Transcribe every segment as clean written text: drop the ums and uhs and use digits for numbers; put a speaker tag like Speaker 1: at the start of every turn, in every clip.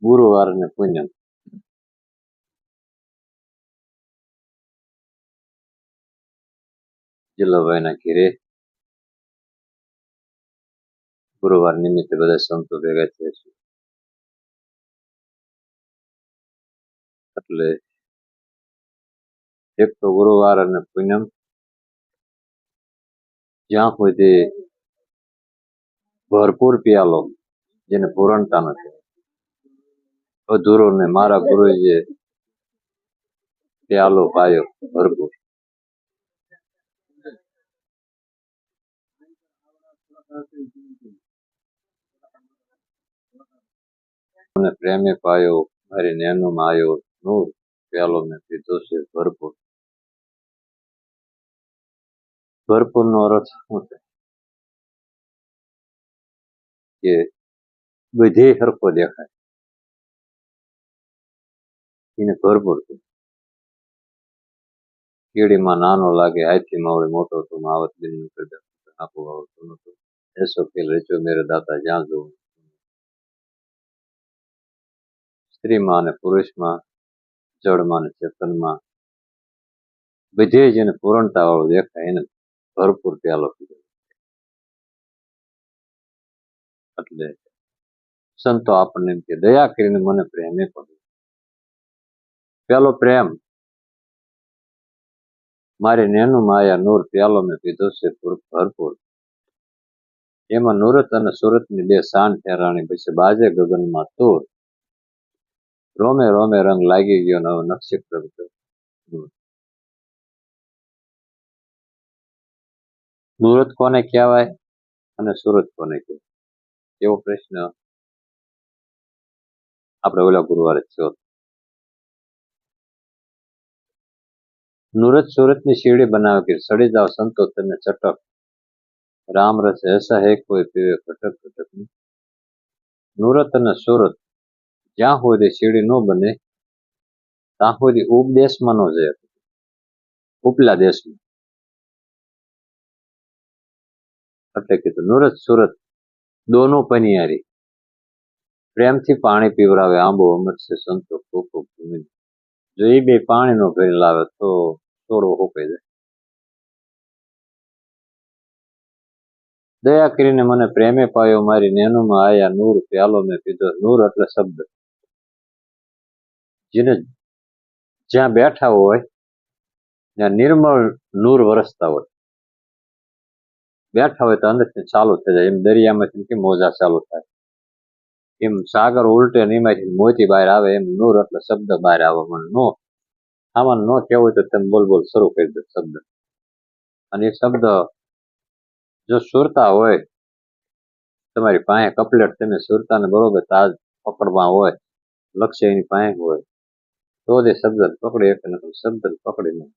Speaker 1: ગુરુવાર ને પૂનમ જિલ્લાભાઈના ઘેરે ગુરુવાર નિમિત્તે બધા સંતો ભેગા થયા છે. એટલે એક તો ગુરુવાર અને પૂનમ જ્યાં સુધી ભરપૂર પિયાલો જેને પૂરણતા નથી અધૂરો ને મારા ગુરુજીએ પિયાલો પાયો ભરપૂર. મને પ્રેમે પાયો મારી નેનું માયો નૂર પ્યાલો મેં પીધો છે ભરપૂર. ભરપૂર નો અર્થ શું છે કે બધે સરખો દેખાય એને ભરપૂર. કીડીમાં નાનો લાગે હાથી માવડે મોટો તો માવત બિન આપું આવતું નતું એસો ખેલ રેચો મેરે દાતા જ્યાં જોવું. સ્ત્રીમાં અને પુરુષમાં જળમાં અને ચેતનમાં બધે જેને પૂરણતા વાળું દેખાય એને ભરપૂર પ્યાલો પીધો. એટલે સંતો આપણને એમ કે દયા કરીને મને પ્રેમે પડ્યો. પેલો પ્રેમ મારી નેનું માયા નૂર પ્યાલો મેં પીધો છે ભરપૂર. એમાં નુરત અને સુરતની બે શાન ઠેરાણી પછી બાજે ગગનમાં તૂર. રોમે રોમે રંગ લાગી ગયો નવો નક્ષી પ્રગટ્યો. નુરત કોને કહેવાય અને સુરત કોને કહેવાય એવો પ્રશ્ન આપણે ઓલા ગુરુવારે થયો. નુરત સુરતની શીરડી બનાવે કે સડી જાવ સંતો તમે ચટક. રામ રસ એસા હે કોઈ પીવે ખટક ખટક. નુરત અને સુરત જ્યાં સુધી શીરડી ન બને ત્યાં સુધી ઉપદેશમાં ન જાય ઉપલા દેશમાં. એટલે કીધું નુરત સુરત દોનો પનિયારી પ્રેમથી પાણી પીવરાવે આંબો અમર છે સંતો ખૂબ ખૂબ ભૂમિ. જો એ બે પાણી નો ભરી લાવે તો છોડવો હોપાઈ જાય. દયા કરીને મને પ્રેમે પાયો મારી નેનુમાં આયા નૂર પ્યાલો મેં પીધો. નૂર એટલે શબ્દ જેને જ્યાં બેઠા હોય ત્યાં નિર્મળ નૂર વરસતા હોય. બેઠા હોય તો અંદરથી ચાલુ થઈ જાય. એમ દરિયામાંથી કેમ મોજા ચાલુ થાય એમ સાગર ઉલટે એમાંથી મોતી બહાર આવે એમ નૂર એટલે શબ્દ બહાર આવે. મને નો આમાં ન કહેવું હોય તો તમે બોલ બોલ શરૂ કરી દો શબ્દ. અને એ શબ્દ જો સુરતા હોય તમારી પાસે કપલેટ તમે સુરતાને બરોબર તાજ પકડવા હોય લક્ષ્ય એની પાસે હોય તો જ શબ્દ પકડી શકે નથી શબ્દ પકડી નહીં.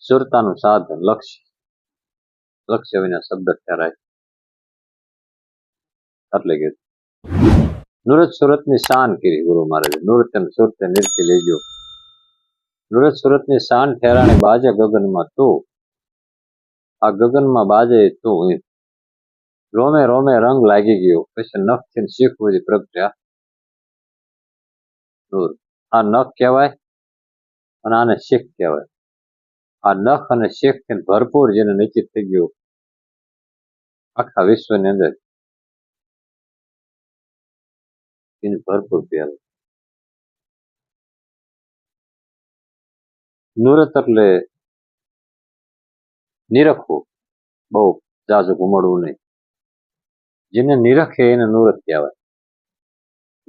Speaker 1: સુરતાનું સાધન લક્ષ્ય વિના શબ્દ ઠેરાય. એટલે કે નુરત સુરતની શાન કરી ગુરુ મહારાજે. નુરત અને સુરત નિરખી લેજો. નુરત સુરતની શાન ઠેરાણી બાજે ગગનમાં તું. આ ગગનમાં બાજે તું. રોમે રોમે રંગ લાગી ગયો પછી નખ થી શીખ બધી પ્રગટ્યા નૂર. આ નખ કહેવાય અને આને શીખ કહેવાય. આ નખ અને શીખ થી ભરપૂર જેને નિશ્ચિત થઈ ગયું આખા વિશ્વની અંદર એને ભરપૂર પ્યાલો. નુરત એટલે નિરખવું, બહુ જાજુ ઘુમડવું નહીં. જેને નિરખે એને નુરત કહેવાય.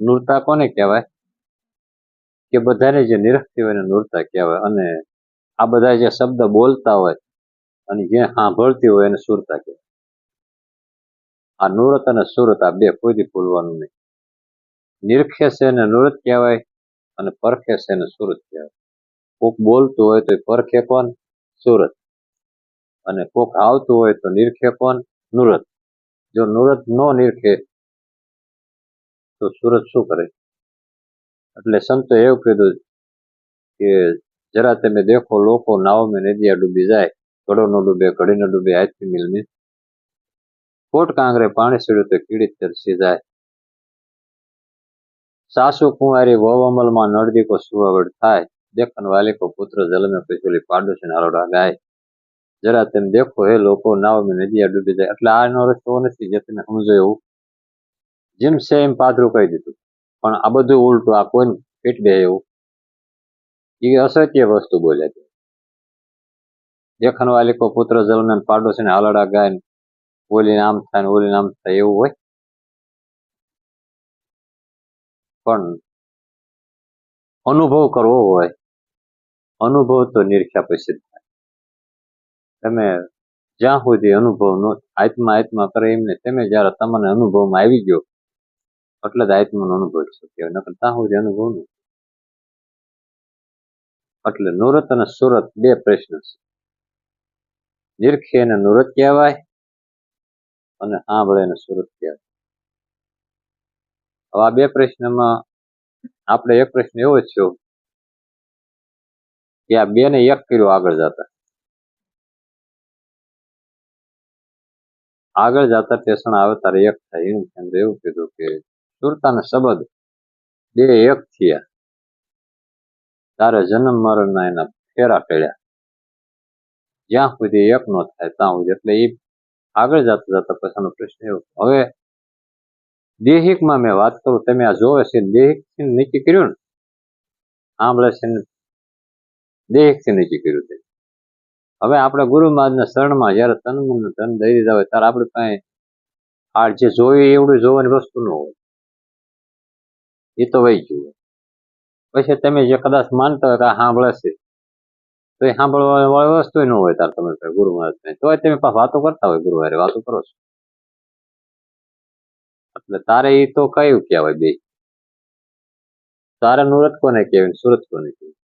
Speaker 1: નૂરતા કોને કહેવાય કે બધાને જે નિરખતી હોય એને નૂરતા કહેવાય. અને આ બધા જે શબ્દ બોલતા હોય અને જે સાંભળતી હોય એને સુરતા કહેવાય. આ નુરત અને સુરત આ બે કોઈથી ભૂલવાનું નહીં. નિરખે છે એને નુરત કહેવાય અને પરખે છે એને સુરત કહેવાય. કોક બોલતું હોય તો પરખે કોણ સુરત અને કોક આવતું હોય તો નિરખે કોણ નુરત. જો નુરત નો નિરખે તો સુરત શું કરે. એટલે સંતો એવું કીધું કે જરા તમે દેખો લોકો નાવ મેં નદિયા ડૂબી જાય ઘડો ન ડૂબે ઘડી ન ડૂબે હાથથી મિલની. કોટ કાંગરે પાણી સીડ્યું તો કીડી તરસી જાય. સાસુ કુંવારી વહુ અમલમાં નળદીકો સુવાવડ થાય, દેખન વાલિકો પુત્ર જલમે પેલી પાડોશી નારોડા ગાય. જરા તેમ દેખો હે લોકો, નાવ મેં નદિયા ડૂબી જાય. એટલે આનો રસ્તો નથી જે તમે સમજો એવું. જેમ છે એમ પાદરું કહી દીધું, પણ આ બધું ઉલટું, આ કોઈ પીટ દે એવું એ અસત્ય વસ્તુ બોલ્યા છે. દેખન વાલિકો પુત્ર જલમે પાડોશીને હાલડા ગાય, ઓલી નામ થાય ને ઓલી નામ થાય એવું હોય. પણ અનુભવ કરવો હોય, અનુભવ તો નિરખ્યા પછી થાય. તમે જ્યાં સુધી અનુભવ નો આત્મા આત્મા કરે એમને, તમે જયારે તમને અનુભવમાં આવી ગયો એટલે જ આત્માનો અનુભવ છે. નકર ત્યાં સુધી અનુભવ નહીં. એટલે નુરત અને સુરત બે પ્રશ્ન છે. નિરખે એને નુરત કહેવાય અને સાંભળે એને સુરત કહેવાય. હવે આ બે પ્રશ્નમાં આપણે એક પ્રશ્ન એવો જ છે કે આ બે ને એક કર્યો આગળ જતા ટેસણ આવે તારે એક થાય. એનું કેન્દ્ર એવું કીધું કે સુરતા શબ્દ બે એક થયા તારે જન્મ મરણના એના ફેરા કર્યા. જ્યાં સુધી એક નો થાય ત્યાં સુધી. એટલે એ આગળ જતા જતા પછીનો પ્રશ્ન એવો. હવે દેહિકમાં મેં વાત કરું, તમે આ જોવે છે દેહિક નક્કી કર્યું ને, સાંભળે છે ને દેહિક થી નક્કી કર્યું છે. હવે આપણે ગુરુ મહારાજના શરણમાં જયારે તન મન ધન દઈ દીધા હોય ત્યારે આપણે કઈ આ જે જોયું એવડું જોવાની વસ્તુ ન હોય, એ તો વહી ગયું. પછી તમે જે કદાચ માનતા હોય કે આ સાંભળે છે તો એ સાંભળવા વાળી વસ્તુ ન હોય તાર તમે ગુરુ મહારાજ તો તમે વાતો કરતા હોય, ગુરુવારે વાતો કરો છો. એટલે તારે એ તો કયું કહેવાય બે? તારે નુરત કોને કહેવાય, સુરત કોને કહેવાય?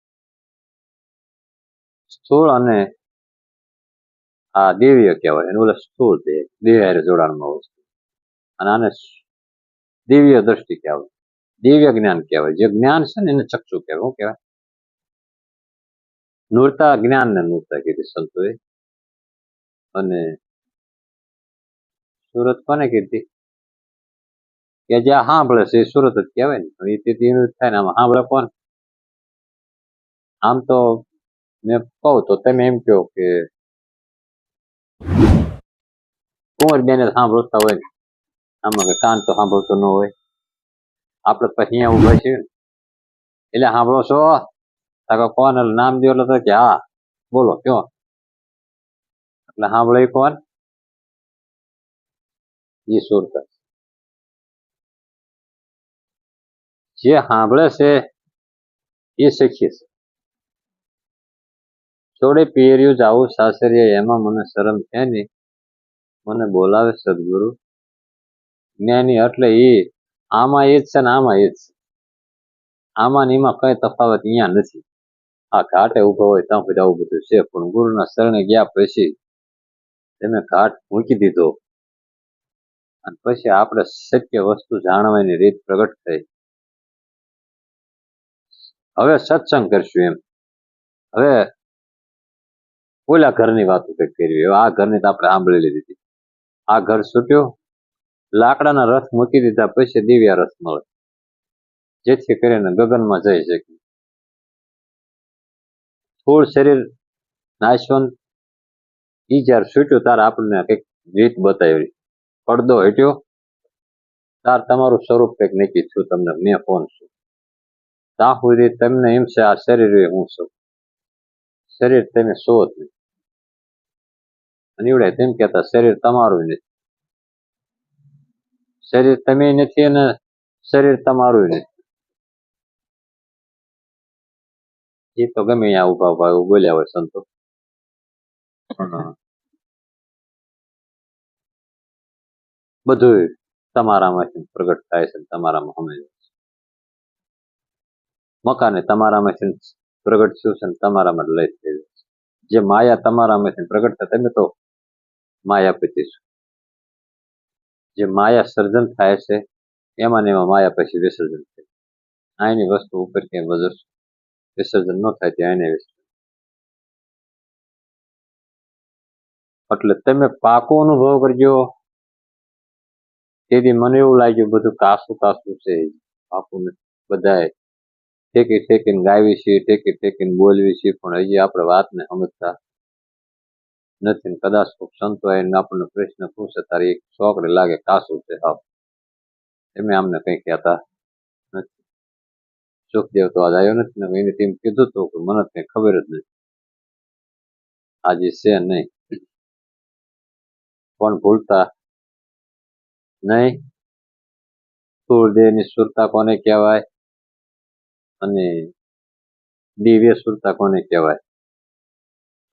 Speaker 1: સ્થૂળ અને આ દિવ્ય કહેવાય. એને ઓલા સ્થૂળ છે દિવ્ય જોડાણમાં વસ્તુ, અને આને દિવ્ય દ્રષ્ટિ કહેવાય, દિવ્ય જ્ઞાન કહેવાય. જે જ્ઞાન છે ને એને ચક્ષુ કહેવાય. શું કહેવાય? નૂરતા જ્ઞાન ને નૂરતા કીધી સંતોએ. અને સુરત કોને કીધી? કે જ્યાં સાંભળે છે એ સુરત જ કહેવાય ને. એ તેથી થાય ને આમાં સાંભળે કોણ? આમ તો મેં કહું તો તમે એમ કહો કે કુંવર બેને સાંભળતા હોય ને, આમાં કે કાન તો સાંભળતો ન હોય. આપણે પછી અહીંયા ઉભા છીએ એટલે સાંભળો છો કોણ? નામ દો એટલે કે હા બોલો કયો. એટલે સાંભળે કોણ? એ સુરતા. જે સાંભળે છે એ શીખી છે. થોડે પિયર્યું જાવું સાસરીએ, એમાં મને શરમ છે નહીં, મને બોલાવે સદગુરુ જ્ઞાની. એટલે એ આમાં એ જ છે ને આમાં એ જ છે. આમાં ને એમાં કઈ તફાવત અહીંયા નથી. આ ઘાટે ઉભો હોય ત્યાં સુધી આવું બધું છે, પણ ગુરુના શરણે ગયા પછી તમે ઘાટ મૂકી દીધો અને પછી આપણે સત્ય વસ્તુ જાણવાની રીત પ્રગટ થઈ. હવે સત્સંગ કરશું એમ. હવે ઓલા ઘરની વાતો કઈક કરવી. હવે આ ઘરની તો આપણે સાંભળી લીધી. આ ઘર છૂટ્યું, લાકડાના રથ મૂકી દીધા પછી દિવ્ય રથ મળે, જેથી કરીને ગગનમાં જઈ શકે. થોડ શરીર નાશવંત ઈ જયારે છૂટ્યું ત્યારે આપણને કઈક રીત બતાવી. પડદો હટ્યો તાર તમારું સ્વરૂપ કઈક નક્કી થયું. તમને મેં કોણ છું ત્યાં સુધી તમને એમ છે આ શરીર હું છું. શરીર તમે છો જ નહીં. અને એવડે તેમ કેતા શરીર તમારું નથી. શરીર તમે નથી અને શરીર તમારું નથી. એ તો ગમે અહીંયા ઉભા ઉભા એવું બોલ્યા હોય સંતો. બધું તમારામાંથી પ્રગટ થાય છે, તમારામાં સમજાય છે. મકાને તમારામાંથી પ્રગટ થયું છે ને તમારામાં લઈ થઈ જાય છે. જે માયા તમારામાંથી પ્રગટ થાય, તમે તો માયાપતિ છો. જે માયા સર્જન થાય છે એમાં ને એમાં માયા પછી વિસર્જન થાય. આની વસ્તુ ઉપર ક્યાંય વજર વિસર્જન ન થાય ત્યાં એને વિસર્જન. એટલે તમે પાકો અનુભવ કરજો. તેથી મને એવું લાગ્યું બધું કાસું કાસું છે, પાકું નથી. બધાએ ઠેકી ઠેકીને ગાવી છે, ઠેકી ઠેકીને બોલવી છે, પણ હજી આપણે વાતને સમજતા નથી ને કદાચ કોઈક સંતો આવીને આપણને પ્રશ્ન પૂછે તારે એક ચોકડે લાગે કાસું છે હાવ એમ અમને કઈ કહેતા નથી. સુખદેવ તો આજ આવ્યો નથી ને એને તેમ કીધું હતું કે મને કઈ ખબર જ નથી આજે છે નહીં, પણ ભૂલતા નહીં. સૂર્યદેવની સુરતા કોને કહેવાય અને દિવ્ય સુરતા કોને કહેવાય?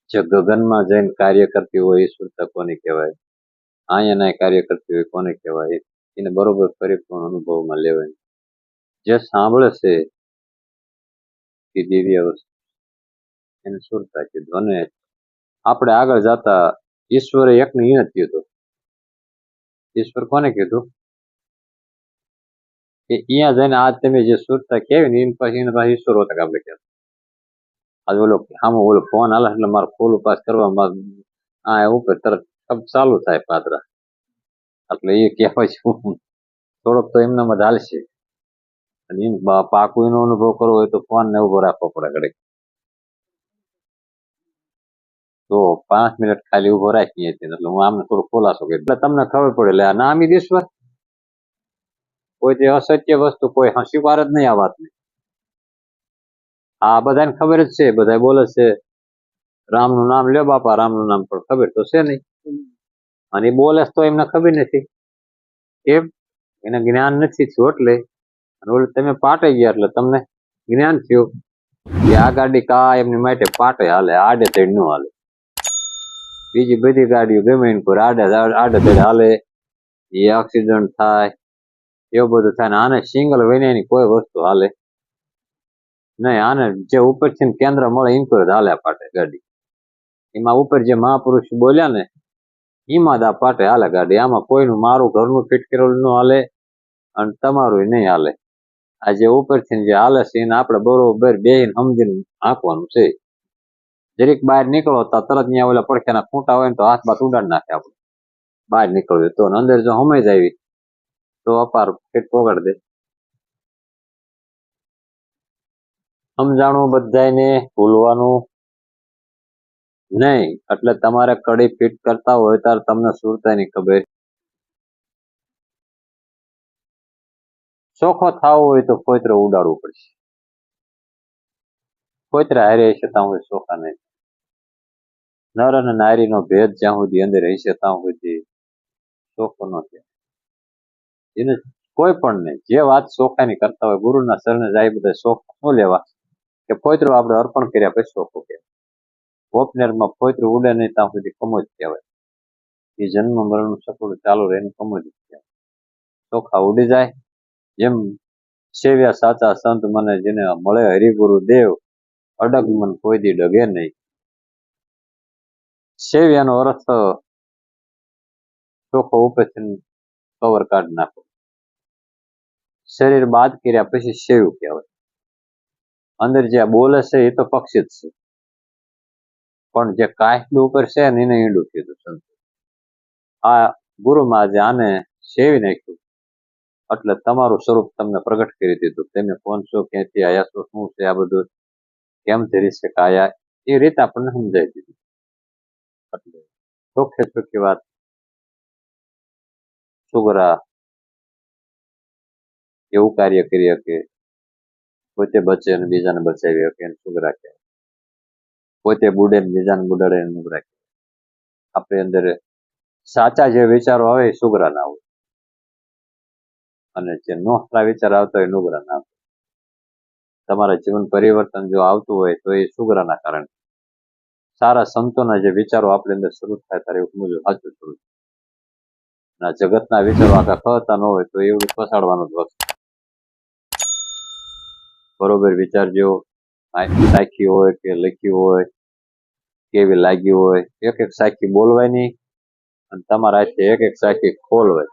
Speaker 1: જે ગગનમાં જઈને કાર્ય કરતી હોય એ સુરતા કોને કહેવાય? અહીંયા કાર્ય કરતી હોય કોને કહેવાય? એને બરોબર પરિપૂર્ણ અનુભવમાં લેવાય. જે સાંભળે છે એ દિવ્ય વસ્તુ એને સુરતા કીધું. અને આપણે આગળ જતા ઈશ્વરે એકને ઈ નથી કીધું. ઈશ્વર કોને કીધું કે અહીંયા જઈને આજ તમે જે સુરતા કેવી ને એને પછી ઈશ્વર હોતા આપણે કહેતા. આજ ઓલો આમાં ઓલો ફોન હાલે એટલે મારે ફૂલ ઉપાસ કરવામાં આ ઉપર તરત ચાલુ થાય પાત્રા એટલે એ કહેવાય છે થોડોક તો એમનામાં જ હાલશે. અને પાકું એનો અનુભવ કરવો હોય તો ફોન ને ઉભો રાખવો પડે ઘડીક. તો 5 મિનિટ ખાલી ઉભો રાખીએ એટલે હું આમને થોડું ખુલાસો કરી એટલે તમને ખબર પડે એટલે આ નામ ઈશ્વર કોઈ જે અસત્ય વસ્તુ કોઈ સ્વીકાર જ નહીં આ વાતને. આ બધાને ખબર જ છે, બધા બોલે છે રામનું નામ લ્યો બાપા રામનું નામ, પણ ખબર તો છે નહીં. અને એ બોલે તો એમને ખબર નથી કેમ એને જ્ઞાન નથી થયું એટલે. અને તમે પાટે ગયા એટલે તમને જ્ઞાન થયું કે આ ગાડી એમની માટે પાટે હાલે, આડે ધડ ન હાલે. બીજી બધી ગાડીઓ ગમે એને પર આડે ધડ હાલે, એ એક્સિડન્ટ થાય એવું બધું થાય. આને સિંગલ વિનાની કોઈ વસ્તુ હાલે નહીં. આને જે ઉપરથી કેન્દ્ર મળે એમ પર હાલે પાટે ગાડી. એમાં ઉપર જે મહાપુરુષ બોલ્યા ને એમાં જ આ પાટે હાલે ગાડી. આમાં કોઈનું મારું ઘરનું ફિટ કરેલું ન હાલે અને તમારું નહીં હાલે. આ જે ઉપરથી જે હાલે છે એને આપણે બરોબર બેહીને સમજીને આંકવાનું છે. જરીક બહાર નીકળો તો તરત ત્યાં ઓલા પડખ્યાના ખૂંટા હોય ને તો હાથ બાથ ઉડાડી નાખે આપણે બહાર નીકળ્યું તો. અંદર જો સમજ આવી તો અપાર પેટ પોગાડી દે. સમજાણું બધાને ભૂલવાનું નહીં. એટલે તમારે કડી ફિટ કરતા હોય ત્યારે તમને સુરતાની ખબર. ચોખ્ખો થવો હોય તો ફોતરો ઉડાડવું પડશે. ફોતરા હારે હશે ત્યાં સુધી ચોખા નહીં. નર અને નારીનો ભેદ જ્યાં સુધી અંદર હશે ત્યાં સુધી ચોખ્ખો ન થાય. એને કોઈ પણ નહીં જે વાત ચોખાની કરતા હોય ગુરુના શરણે જાય બધા ચોખ્ખા ન લેવા કે ફોતરો આપણે અર્પણ કર્યા પછી ચોખ્ખો કહેવાય. ગોપનેરમાં ફોતરું ઉડે નહીં ત્યાં સુધી કમોજ કહેવાય. એ જન્મ મરણ સકળું ચાલુ રહે એનું કમોજ કહેવાય. ચોખા ઉડી જાય જેમ સેવ્યા સાચા સંત મને જેને મળે હરિગુરુ દેવ અડગ મન કોઈ દી ડગે નહીં. સેવ્યાનો અર્થ ચોખ્ખો ઉપરથી કવર કાઢી નાખો. શરીર બાદ કર્યા પછી સેવ્યું કહેવાય. અંદર જે બોલે છે એ તો પક્ષી જ છે, પણ જે કાંઠલું ઉપર છે ને એને ઈંડું કીધું સંત. આ ગુરુમાં જે આને સેવી નાખ્યું એટલે તમારું સ્વરૂપ તમને પ્રગટ કરી દીધું. તમે કોણ છો, ક્યાંથી આયા છો, શું છે આ બધું, કેમ ધરી છે કાયા, એ રીતે આપણને સમજાવી દીધું. એટલે ચોખ્ખે ચોખ્ખી વાત સુગરા એવું કાર્ય કરી શકે, પોતે બચે અને બીજાને બચાવી શકે એને સુગરા કહેવાય. પોતે બુડે ને બીજાને બુડાડે એને નુગરા કહેવાય. આપણી અંદર સાચા જે વિચારો આવે એ સુગરા ના હોય અને જે નોખરા વિચાર આવતા હોય નુગરા ના આવે. તમારા જીવન પરિવર્તન જો આવતું હોય તો એ સુગરાના કારણે. સારા સંતોના જે વિચારો આપણી અંદર શરૂ થાય ત્યારે એવું સમજવું સાચું શરૂ થાય. જગતના વિચારો આખા ખતા ન હોય તો એવું ફસાડવાનો જ વખત. બરોબર વિચારજો. સાખી હોય કે લખી હોય કેવી લાગી હોય એક એક સાખી બોલવાની અને તમારા હાથે એક એક સાખી ખોલવાય.